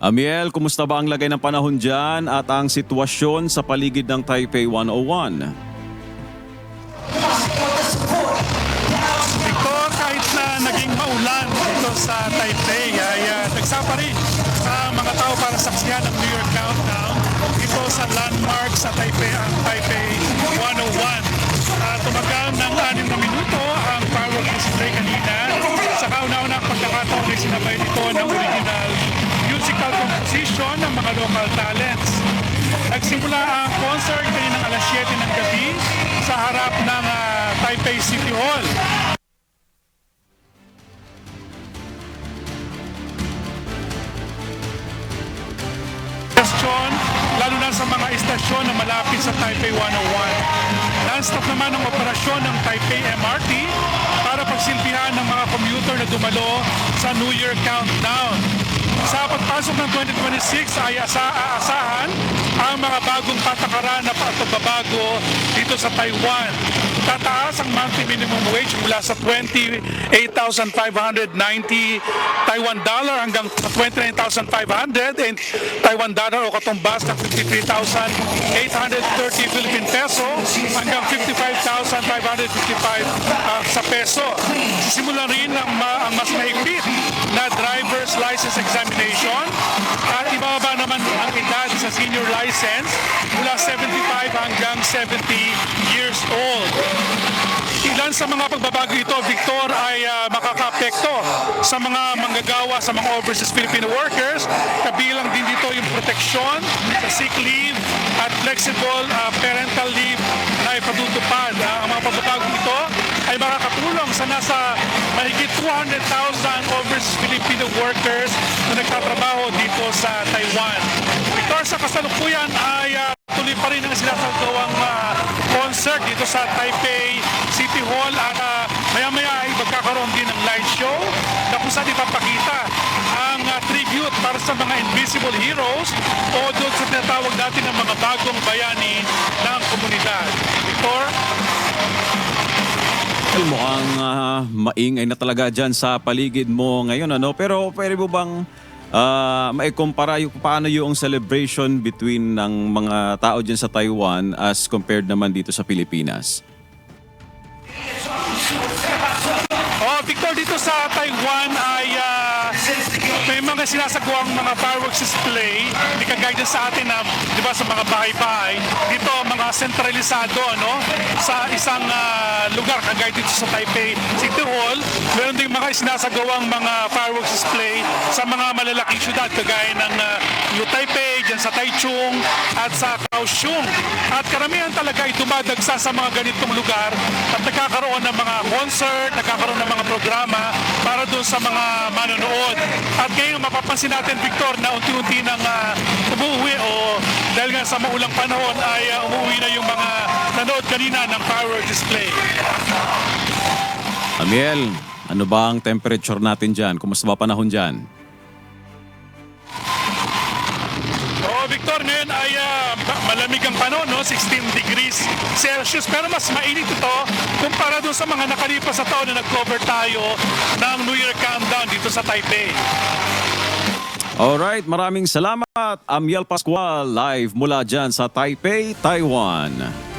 Amiel, kumusta ba ang lagay ng panahon dyan at ang sitwasyon sa paligid ng Taipei 101? Victor, kahit na naging maulan dito sa Taipei, ay nagsapa rin sa mga tao para saksiyan ang New Year countdown dito sa landmark sa Taipei, ang Taipei 101. Tumagal ng 6 na minuto ang firework display kanina. Sa kauna-unang pagkakataon ay sinabay nito ng original musical composition ng mga local talents. Nagsimula ang concert kaninang alas 7 ng gabi sa harap ng Taipei City Hall. Lalo na sa mga istasyon na malapit sa Taipei 101. Non-stop naman ang operasyon ng Taipei MRT para pagsilbihan ng mga commuter na dumalo sa New Year countdown. Sa pagpasok ng 2026 ay aasahan ang mga bagong patakaran na pagbabago dito sa Taiwan. Tataas ang monthly minimum wage mula sa 28,590 Taiwan dollar hanggang 29,500 Taiwan dollar o katumbas ng 53,830 Philippine peso hanggang 55,555 sa peso. Sisimulan rin ang mas mahigpit na driver's license examination at ibababa naman ang edad sa senior license mula 75 hanggang 70 years old. Ilan sa mga pagbabago ito, Victor, ay makakaapekto sa mga manggagawa, sa mga overseas Filipino workers. Kabilang din dito yung proteksyon sa sick leave at flexible parental leave na ipatutupad. Ang mga pagbabago ito ay makakatulong sa nasa mahigit 200,000 overseas Filipino workers na nagtatrabaho dito sa Taiwan. Victor, sa kasalukuyan ay tuloy pa rin ang sinasagawang concert dito sa Taipei City Hall at maya-maya ay magkakaroon din ng light show na kung saan ipapakita ang tribute para sa mga invisible heroes o doon sa tinatawag natin ng mga bagong bayani ng komunidad. Victor? Mukhang maingay na talaga dyan sa paligid mo ngayon, ano? Pero pwede mo bang maikumpara yung paano yung celebration between ng mga tao dyan sa Taiwan as compared naman dito sa Pilipinas? Victor, dito sa Taiwan ay may mga sinasagawang mga fireworks display, hindi kagaya din sa atin na, di ba, sa mga bahay-bahay. Dito, mga sentralisado, no? Sa isang lugar, kagaya dito sa Taipei City Hall, meron din mga sinasagawang mga fireworks display sa mga malalaking syudad, kagaya ng New Taipei, dyan sa Taichung, at sa Kaohsiung. At karamihan talaga ay dumadagsa sa mga ganitong lugar at nagkakaroon ng mga concert, nagkakaroon ng mga programa para doon sa mga manonood. At ngayon mapapansin natin, Victor, na unti-unti nang umuwi o dahil nga sa maulang panahon ay umuwi na yung mga nanood kanina ng firework display. Amiel, ano ba ang temperature natin dyan? Kumusta ba panahon dyan? Victor, ngayon ay malamig ang panahon, no? 16 degrees Celsius. Pero mas mainit ito kumpara doon sa mga nakalipas sa taon na nag-cover tayo ng New Year countdown dito sa Taipei. Alright, maraming salamat. Amiel Pascual, live mula dyan sa Taipei, Taiwan.